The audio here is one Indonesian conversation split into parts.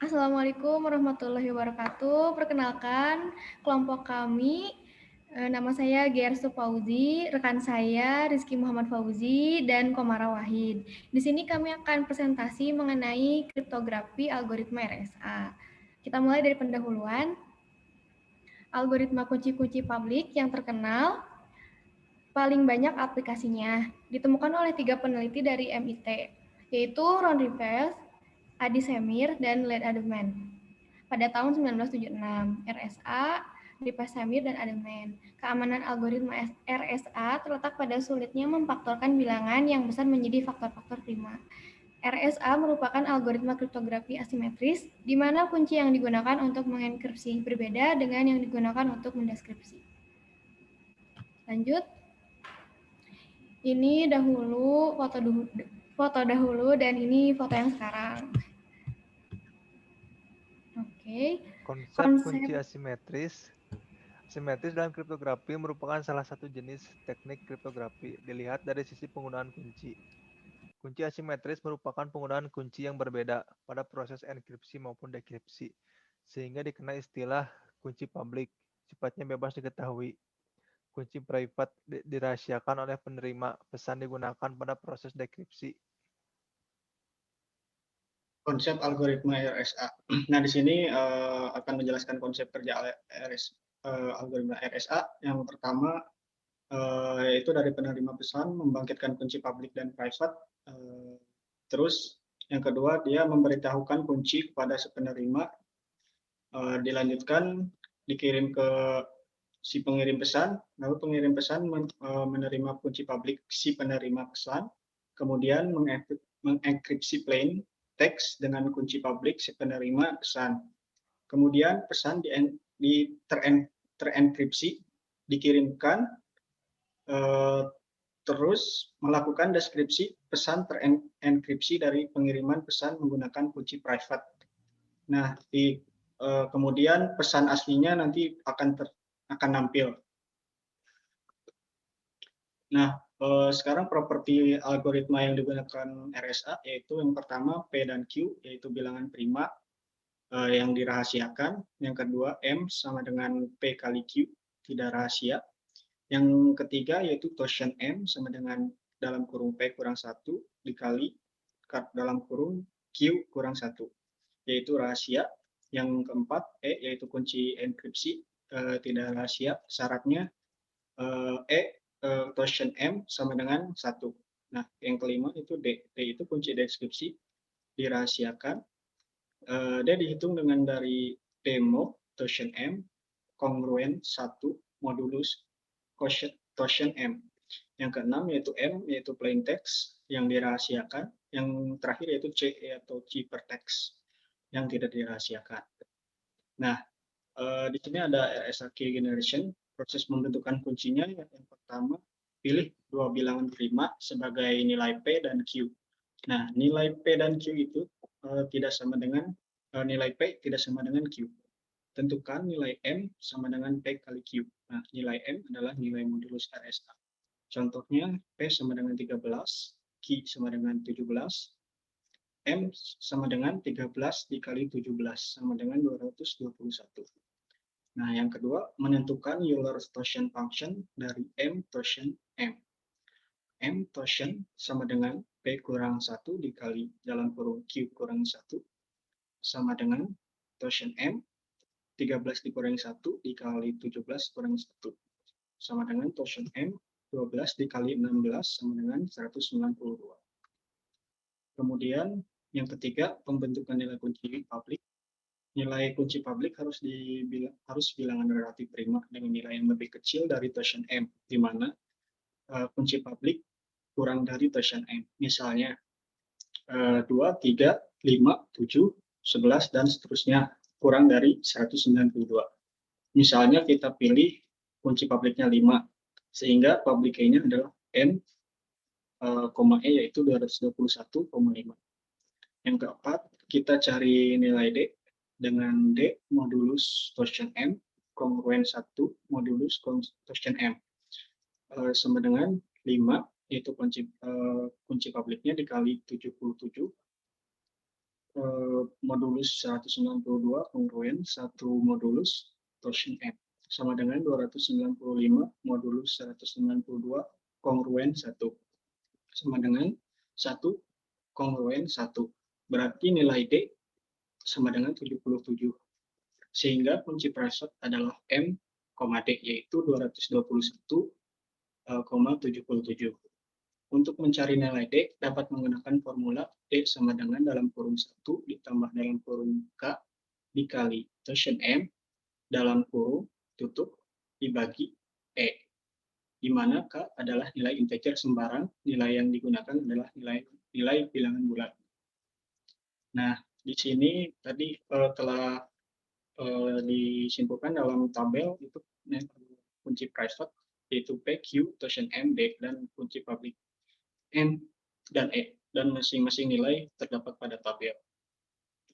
Assalamualaikum warahmatullahi wabarakatuh. Perkenalkan, kelompok kami, nama saya Gersu Fauzi, rekan saya Rizky Muhammad Fauzi, dan Komara Wahid. Di sini kami akan presentasi mengenai kriptografi algoritma RSA. Kita mulai dari pendahuluan. Algoritma kunci-kunci publik yang terkenal, paling banyak aplikasinya, ditemukan oleh 3 peneliti dari MIT, yaitu Ron Rivers, Adi Semir, dan Led Ademan. Pada tahun 1976, RSA, Rivers Semir, dan Ademan. Keamanan algoritma RSA terletak pada sulitnya memfaktorkan bilangan yang besar menjadi faktor-faktor prima. RSA merupakan algoritma kriptografi asimetris, di mana kunci yang digunakan untuk mengenkripsi berbeda dengan yang digunakan untuk mendeskripsi. Lanjut. Ini foto dahulu dan ini foto yang sekarang. Oke. Konsep kunci Konsep asimetris. Asimetris dalam kriptografi merupakan salah satu jenis teknik kriptografi dilihat dari sisi penggunaan kunci. Kunci asimetris merupakan penggunaan kunci yang berbeda pada proses enkripsi maupun dekripsi, sehingga dikenal istilah kunci publik, sifatnya bebas diketahui. Kunci private dirahasiakan oleh penerima, pesan digunakan pada proses dekripsi. Konsep algoritma RSA. Nah, di sini akan menjelaskan konsep kerja algoritma RSA. Yang pertama yaitu dari penerima pesan membangkitkan kunci publik dan private. Terus yang kedua dia memberitahukan kunci kepada si penerima. Dilanjutkan dikirim ke si pengirim pesan, lalu pengirim pesan menerima kunci publik si penerima pesan, kemudian mengenkripsi plain teks dengan kunci publik si penerima pesan. Kemudian pesan terenkripsi, dikirimkan, terus melakukan deskripsi pesan terenkripsi dari pengiriman pesan menggunakan kunci private. Nah, kemudian pesan aslinya nanti akan nampil. Nah, sekarang properti algoritma yang digunakan RSA yaitu yang pertama P dan Q, yaitu bilangan prima yang dirahasiakan. Yang kedua M sama dengan P kali Q, tidak rahasia. Yang ketiga yaitu totient M sama dengan dalam kurung P kurang 1 dikali dalam kurung Q kurang 1, yaitu rahasia. Yang keempat E yaitu kunci enkripsi, tidak rahasia. Syaratnya totient M sama dengan 1. Nah, yang kelima itu D. D itu kunci deskripsi, dirahasiakan. D dihitung dengan dari demo totient M kongruen 1 modulus totient M. Yang keenam yaitu M, yaitu plain text yang dirahasiakan. Yang terakhir yaitu C atau ciphertext yang tidak dirahasiakan. Nah, di sini ada RSA key generation. Proses membentukkan kuncinya yang pertama, pilih dua bilangan prima sebagai nilai P dan Q. Nah, nilai P dan Q itu tidak sama dengan nilai P tidak sama dengan Q. Tentukan nilai M sama dengan P kali Q. Nah, nilai M adalah nilai modulus RSA. Contohnya, P sama dengan 13, Q sama dengan 17, M sama dengan 13 dikali 17 sama dengan 221. Nah, yang kedua, menentukan Euler totient function dari M totient M. M totient sama dengan P kurang 1 dikali dalam kurung Q kurang 1 sama dengan totient M 13 dikurangi 1 dikali 17 kurangi 1 sama dengan totient M 12 dikali 16 sama dengan 192. Kemudian yang ketiga, pembentukan nilai kunci publik. Nilai kunci publik harus bilangan relatif prima dengan nilai yang lebih kecil dari totient M, di mana kunci publik kurang dari totient M. Misalnya 2, 3, 5, 7, 11, dan seterusnya kurang dari 192. Misalnya kita pilih kunci publiknya 5, sehingga public key-nya adalah N, E yaitu 221,5. Yang keempat, kita cari nilai D dengan D modulus totient M kongruen 1 modulus totient M sama dengan 5, yaitu kunci publiknya dikali 77 modulus 192 kongruen 1 modulus torsion M sama dengan 295 modulus 192 kongruen 1 sama dengan 1 kongruen 1. Berarti nilai D sama dengan 77. Sehingga kunci Presot adalah M, D, yaitu 221,77. Untuk mencari nilai D, dapat menggunakan formula D sama dengan dalam kurung 1 ditambah dalam kurung K dikali torsion M dalam kurung tutup dibagi E, di mana K adalah nilai integer sembarang, nilai yang digunakan adalah nilai bilangan bulat. Nah, di sini tadi telah disimpulkan dalam tabel itu kunci private yaitu P, Q, torsion M, D, dan kunci public N dan E, dan masing-masing nilai terdapat pada tabel.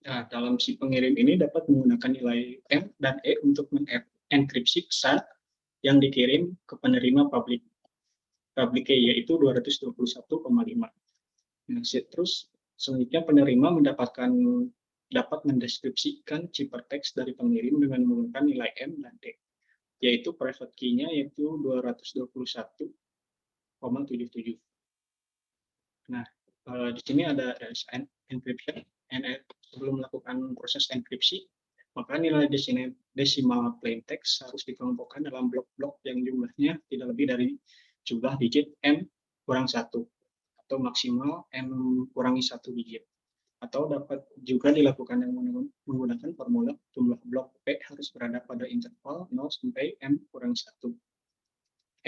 Nah, dalam si pengirim ini dapat menggunakan nilai M dan E untuk mengenkripsi pesan yang dikirim ke penerima public key, yaitu 221,5. Nah, terus selanjutnya penerima dapat mendeskripsikan ciphertext dari pengirim dengan menggunakan nilai M dan D, yaitu private key-nya yaitu 221,77. Nah, di sini ada encryption. Sebelum melakukan proses enkripsi, maka nilai decimal plain text harus dikelompokkan dalam blok-blok yang jumlahnya tidak lebih dari jumlah digit M kurang 1 atau maksimal M kurangi 1 digit. Atau dapat juga dilakukan dengan menggunakan formula jumlah blok P harus berada pada interval 0 sampai M kurang 1.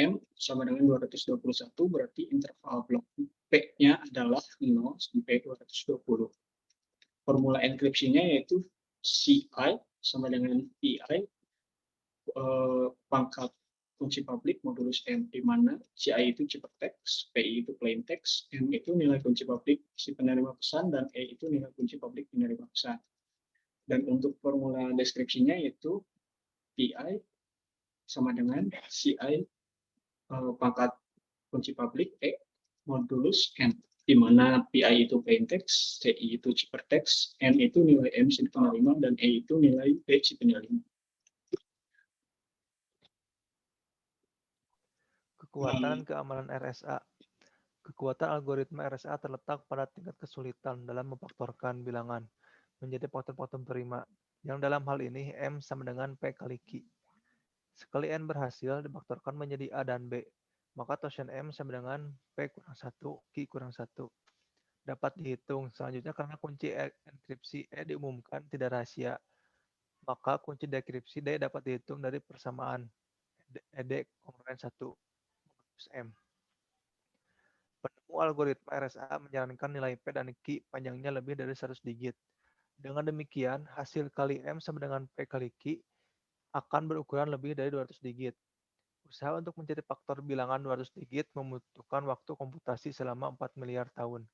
M sama dengan 221, berarti interval blok P-nya adalah 0 sampai 220. Formula enkripsinya yaitu CI sama dengan PI pangkat kunci publik modulus M, di mana CI itu ciphertext, PI itu plain text, M itu nilai kunci publik si penerima pesan, dan E itu nilai kunci publik penerima pesan. Dan untuk formula deskripsinya yaitu PI sama dengan CI pangkat kunci publik E modulus N, di mana PI itu plain text, CI itu ciphertext, N itu nilai M si penerima, dan E itu nilai D si penerima. Kekuatan dan keamanan RSA. Kekuatan algoritma RSA terletak pada tingkat kesulitan dalam memfaktorkan bilangan menjadi faktor-faktor prima, yang dalam hal ini M sama dengan P kali Q. Sekali N berhasil difaktorkan menjadi A dan B, maka torsion M sama dengan P kurang 1, Q kurang 1. Dapat dihitung selanjutnya karena kunci enkripsi E diumumkan tidak rahasia, maka kunci dekripsi D dapat dihitung dari persamaan ED kongruen 1 M. Penemu algoritma RSA menyarankan nilai P dan Q panjangnya lebih dari 100 digit. Dengan demikian, hasil kali M sama dengan P kali Q akan berukuran lebih dari 200 digit. Usaha untuk mencari faktor bilangan 200 digit membutuhkan waktu komputasi selama 4 miliar tahun.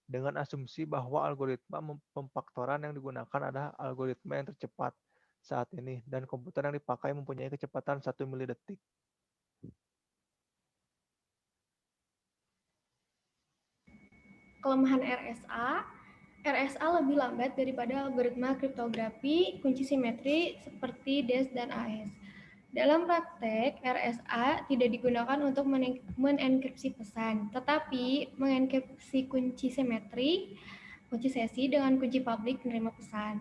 Dengan asumsi bahwa algoritma pemfaktoran yang digunakan adalah algoritma yang tercepat saat ini, dan komputer yang dipakai mempunyai kecepatan 1 milidetik. Kelemahan RSA lebih lambat daripada algoritma kriptografi kunci simetri seperti DES dan AES. Dalam praktek, RSA tidak digunakan untuk menenkripsi pesan, tetapi mengenkripsi kunci simetri, kunci sesi dengan kunci publik penerima pesan.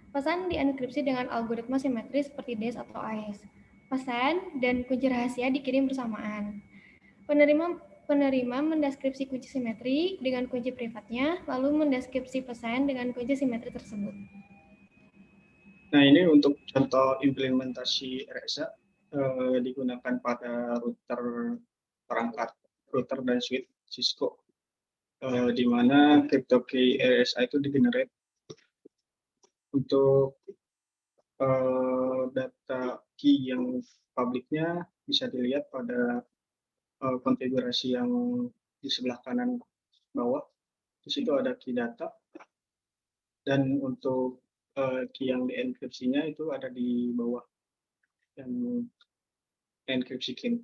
Pesan dienkripsi dengan algoritma simetri seperti DES atau AES. Pesan dan kunci rahasia dikirim bersamaan. Penerima mendeskripsi kunci simetri dengan kunci privatnya, lalu mendeskripsi pesan dengan kunci simetri tersebut. Nah, ini untuk contoh implementasi RSA digunakan pada perangkat router dan switch Cisco, di mana crypto key RSA itu di-generate untuk data key yang publiknya bisa dilihat pada konfigurasi yang di sebelah kanan bawah. Di situ ada key data, dan untuk key yang dienkripsinya itu ada di bawah yang enkripsi key.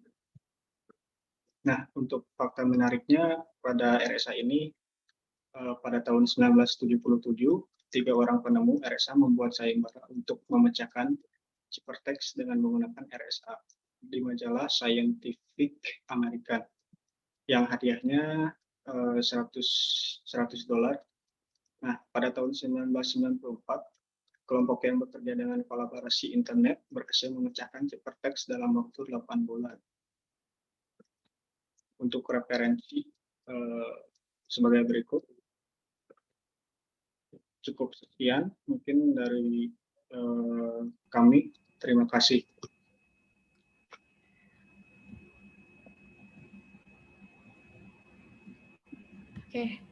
Nah, untuk fakta menariknya pada RSA ini pada tahun 1977 3 orang penemu RSA membuat sayembara untuk memecahkan ciphertext dengan menggunakan RSA di majalah Scientific American yang hadiahnya $100. Nah, pada tahun 1994, kelompok yang bekerja dengan kolaborasi internet berhasil memecahkan ciphertext dalam waktu 8 bulan. Untuk referensi sebagai berikut. Cukup sekian mungkin dari kami. Terima kasih. Oke.